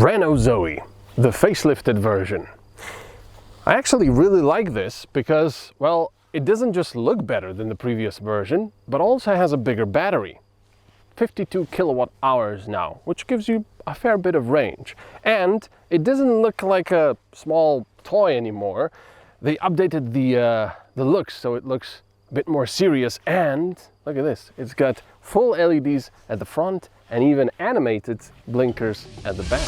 Renault Zoe, the facelifted version. I actually really like this because, well, it doesn't just look better than the previous version, but also has a bigger battery. 52 kilowatt hours now, which gives you a fair bit of range. And it doesn't look like a small toy anymore. They updated the looks, so it looks a bit more serious. And look at this, it's got full LEDs at the front and even animated blinkers at the back.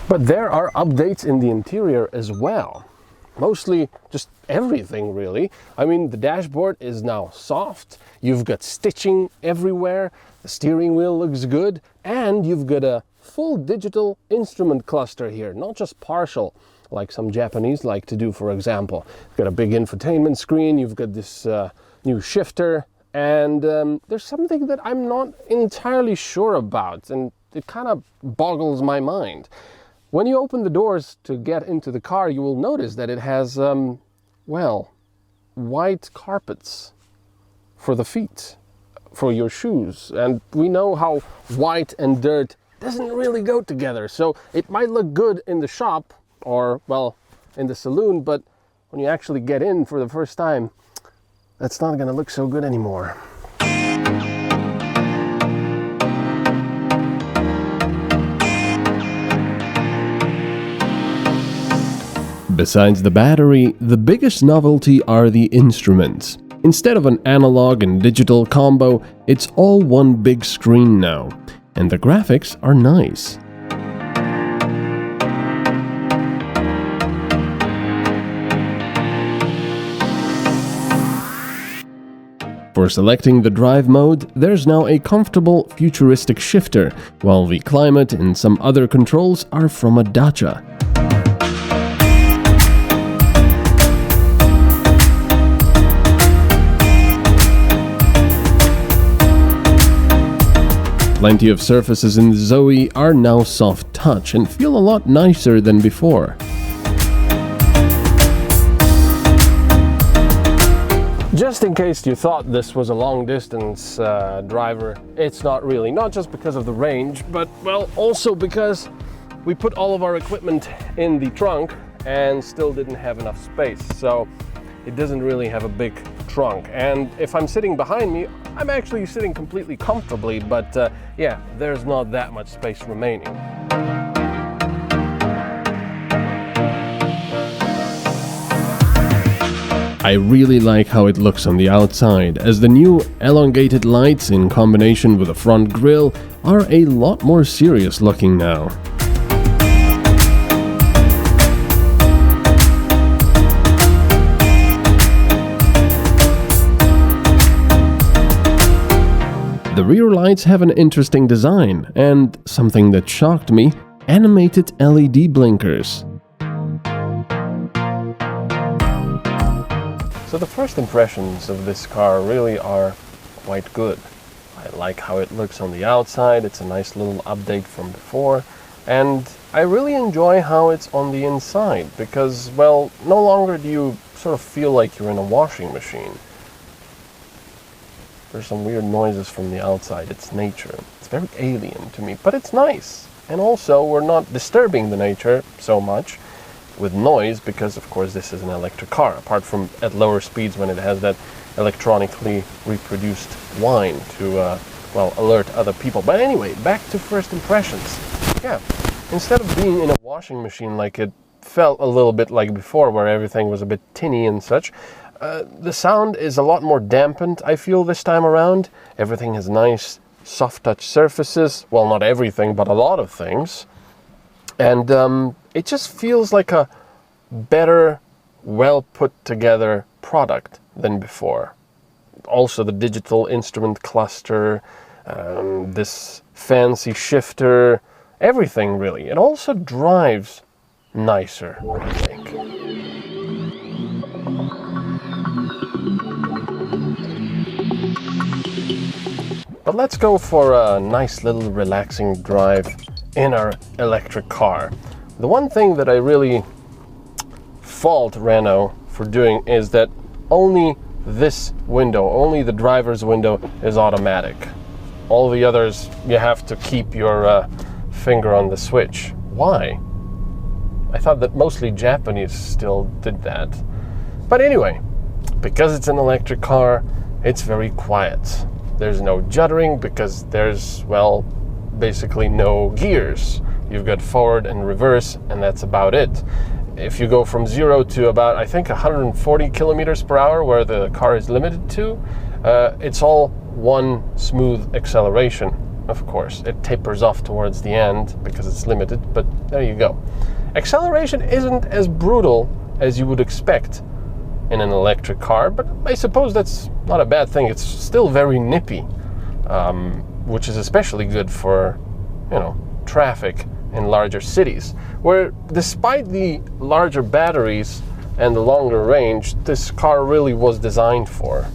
But there are updates in the interior as well. Mostly just everything, really. I mean, the dashboard is now soft, you've got stitching everywhere, the steering wheel looks good, and you've got a full digital instrument cluster here, not just partial, like some Japanese like to do, for example. You've got a big infotainment screen, you've got this new shifter, and there's something that I'm not entirely sure about, and it kind of boggles my mind. When you open the doors to get into the car, you will notice that it has, well, white carpets for the feet, for your shoes. And we know how white and dirt doesn't really go together. So it might look good in the shop or, well, in the saloon, but when you actually get in for the first time, that's not gonna look so good anymore. Besides the battery, the biggest novelty are the instruments. Instead of an analog and digital combo, it's all one big screen now, and the graphics are nice. For selecting the drive mode, there's now a comfortable futuristic shifter, while the climate and some other controls are from a Dacia. Plenty of surfaces in the Zoe are now soft touch and feel a lot nicer than before. Just in case you thought this was a long distance driver, it's not really. Not just because of the range, but well, also because we put all of our equipment in the trunk and still didn't have enough space. So it doesn't really have a big trunk. And if I'm sitting behind me, I'm actually sitting completely comfortably, but yeah, there's not that much space remaining. I really like how it looks on the outside, as the new elongated lights in combination with the front grille are a lot more serious looking now. The rear lights have an interesting design, and something that shocked me, animated LED blinkers. So the first impressions of this car really are quite good. I like how it looks on the outside, it's a nice little update from before, and I really enjoy how it's on the inside, because, well, no longer do you sort of feel like you're in a washing machine. There's some weird noises from the outside. It's nature. It's very alien to me, but it's nice. And also, we're not disturbing the nature so much with noise because, of course, this is an electric car, apart from at lower speeds when it has that electronically reproduced whine to, well, alert other people. But anyway, back to first impressions. Yeah, instead of being in a washing machine like it felt a little bit like before, where everything was a bit tinny and such, the sound is a lot more dampened, I feel, this time around. Everything has nice, soft touch surfaces. Well, not everything, but a lot of things. And it just feels like a better, well put together product than before. Also, the digital instrument cluster, this fancy shifter, everything really. It also drives nicer, I think. But let's go for a nice little relaxing drive in our electric car. The one thing that I really fault Renault for doing is that only this window, only the driver's window is automatic. All the others, you have to keep your finger on the switch. Why? I thought that mostly Japanese still did that. But anyway, because it's an electric car, it's very quiet. There's no juddering because there's, well, basically no gears. You've got forward and reverse, and that's about it. If you go from 0 to about, I think, 140 kilometers per hour, where the car is limited to, it's all one smooth acceleration. Of course, it tapers off towards the end because it's limited, but there you go. Acceleration isn't as brutal as you would expect in an electric car, but I suppose that's not a bad thing. It's still very nippy, which is especially good for, traffic in larger cities, where despite the larger batteries and the longer range, this car really was designed for.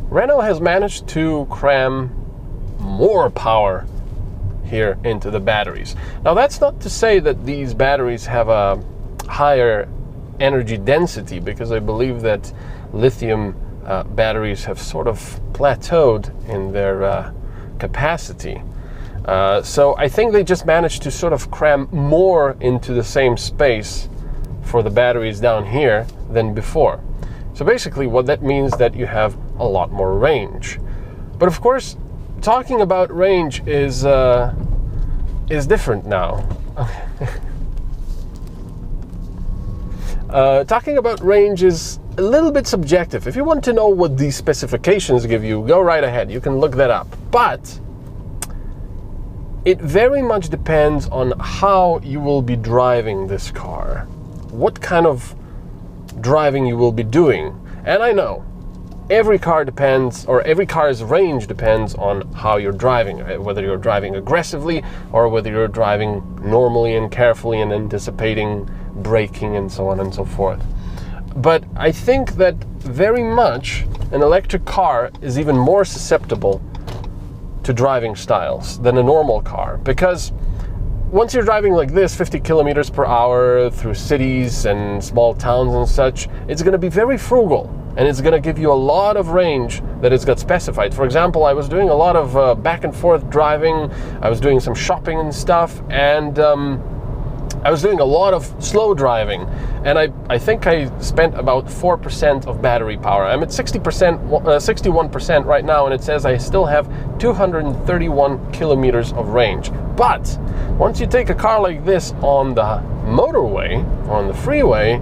Renault has managed to cram more power here into the batteries. Now, that's not to say that these batteries have a higher energy density, because I believe that lithium batteries have sort of plateaued in their capacity. So I think they just managed to sort of cram more into the same space for the batteries down here than before. So basically what that means that you have a lot more range. But of course, talking about range is different now. Talking about range is a little bit subjective. If you want to know what these specifications give you, go right ahead. You can look that up. But it very much depends on how you will be driving this car, what kind of driving you will be doing. And I know every car's range depends on how you're driving, whether you're driving aggressively or whether you're driving normally and carefully and anticipating braking and so on and so forth. But I think that very much an electric car is even more susceptible to driving styles than a normal car, because once you're driving like this, 50 kilometers per hour through cities and small towns and such, it's going to be very frugal, and it's going to give you a lot of range that it's got specified. For example, I was doing a lot of back and forth driving, I was doing some shopping and stuff, and I was doing a lot of slow driving, and I think I spent about 4% of battery power. I'm at 61% right now, and it says I still have 231 kilometers of range. But once you take a car like this on the motorway, on the freeway,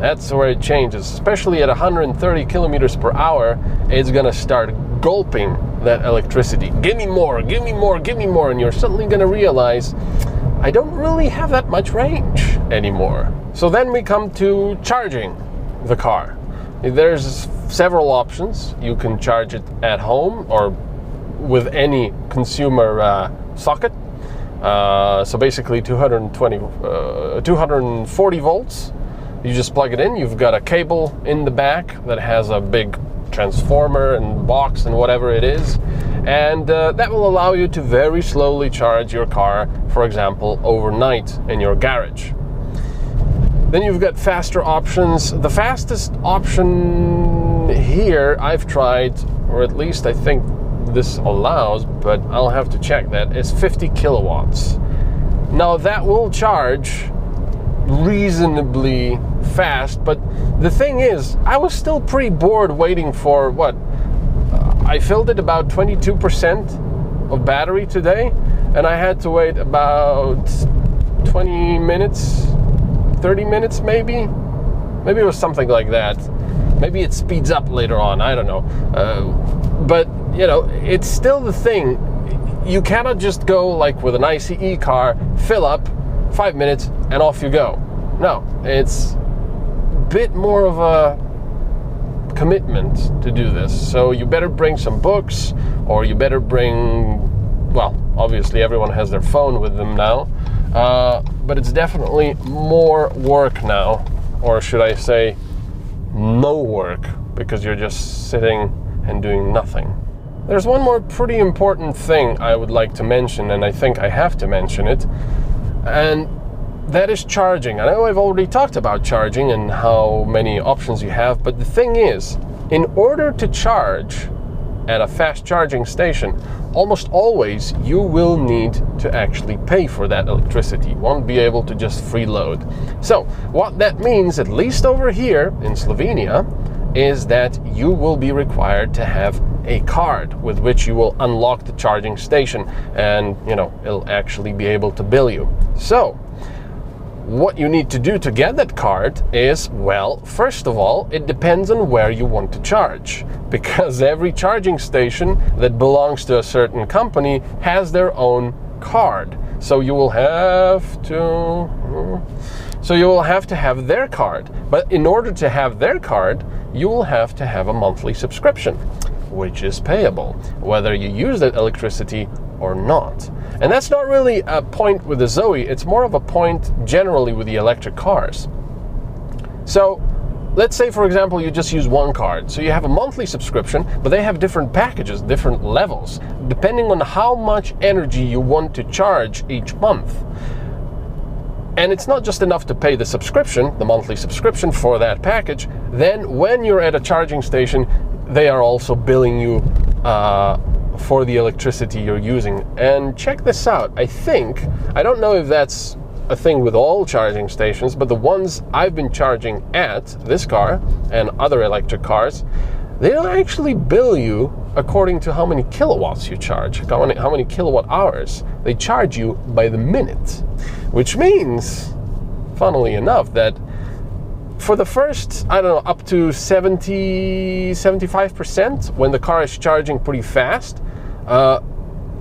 that's where it changes. Especially at 130 kilometers per hour, it's gonna start gulping that electricity. Give me more, give me more, give me more, and you're suddenly gonna realize, I don't really have that much range anymore. So then we come to charging the car. There's several options. You can charge it at home or with any consumer socket. So basically 240 volts. You just plug it in. You've got a cable in the back that has a big transformer and box and whatever it is, and that will allow you to very slowly charge your car, for example, overnight in your garage. Then you've got faster options. The fastest option here I've tried, or at least I think this allows, but I'll have to check that, is 50 kilowatts. Now that will charge reasonably fast, but the thing is, I was still pretty bored waiting for I filled it about 22% of battery today, and I had to wait about 20 minutes, 30 minutes maybe it was something like that. Maybe it speeds up later on, I don't know, but it's still the thing. You cannot just go like with an ICE car, fill up 5 minutes and off you go. No, it's a bit more of a commitment to do this. So you better bring some books, or you better bring, well, obviously everyone has their phone with them now, but it's definitely more work now, or should I say no work, because you're just sitting and doing nothing. There's one more pretty important thing I would like to mention, and I think I have to mention it, and that is charging. I know I've already talked about charging and how many options you have, but the thing is, in order to charge at a fast charging station, almost always you will need to actually pay for that electricity. You won't be able to just freeload. So what that means, at least over here in Slovenia, is that you will be required to have a card with which you will unlock the charging station, and it'll actually be able to bill you. So what you need to do to get that card is, well, first of all, it depends on where you want to charge, because every charging station that belongs to a certain company has their own card. So you will have to have their card. But in order to have their card, you will have to have a monthly subscription, which is payable, whether you use that electricity or not. And that's not really a point with the Zoe, it's more of a point generally with the electric cars. So let's say, for example, you just use one card. So you have a monthly subscription, but they have different packages, different levels, depending on how much energy you want to charge each month. And it's not just enough to pay the subscription, the monthly subscription for that package. Then when you're at a charging station, they are also billing you for the electricity you're using. And check this out. I don't know if that's a thing with all charging stations, but the ones I've been charging at, this car and other electric cars, they don't actually bill you according to how many kilowatts you charge, how many kilowatt hours. They charge you by the minute, which means, funnily enough, that for the first, up to 75%, when the car is charging pretty fast,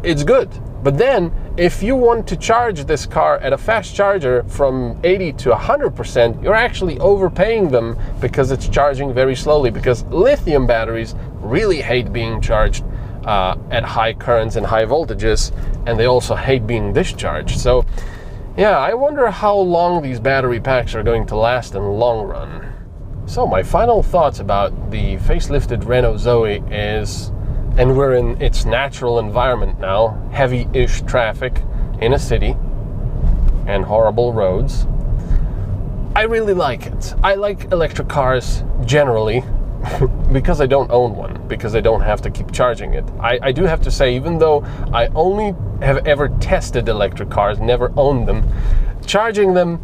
it's good. But then, if you want to charge this car at a fast charger from 80 to 100%, you're actually overpaying them because it's charging very slowly, because lithium batteries really hate being charged at high currents and high voltages, and they also hate being discharged. So yeah, I wonder how long these battery packs are going to last in the long run. So my final thoughts about the facelifted Renault Zoe is, and we're in its natural environment now, heavy-ish traffic in a city and horrible roads. I really like it. I like electric cars generally because I don't own one, because I don't have to keep charging it. I do have to say, even though I only have ever tested electric cars, never owned them, charging them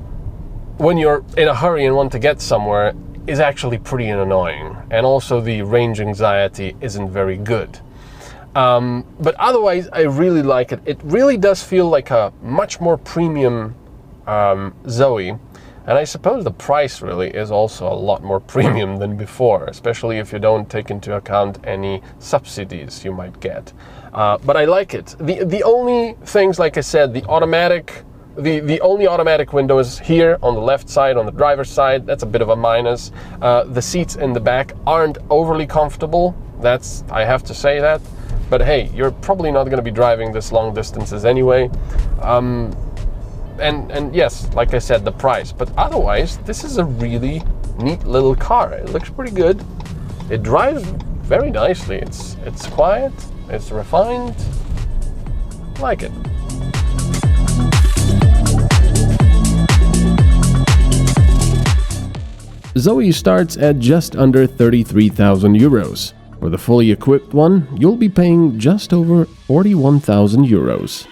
when you're in a hurry and want to get somewhere is actually pretty annoying. And also the range anxiety isn't very good. But otherwise, I really like it. It really does feel like a much more premium Zoe. And I suppose the price really is also a lot more premium than before, especially if you don't take into account any subsidies you might get. But I like it. The only things, like I said, the only automatic window is here on the left side, on the driver's side. That's a bit of a minus. The seats in the back aren't overly comfortable. I have to say that. But hey, you're probably not going to be driving this long distances anyway. And yes, like I said, the price. But otherwise, this is a really neat little car. It looks pretty good. It drives very nicely. It's quiet. It's refined. I like it. Zoe starts at just under 33,000 euros. For the fully equipped one, you'll be paying just over 41,000 euros.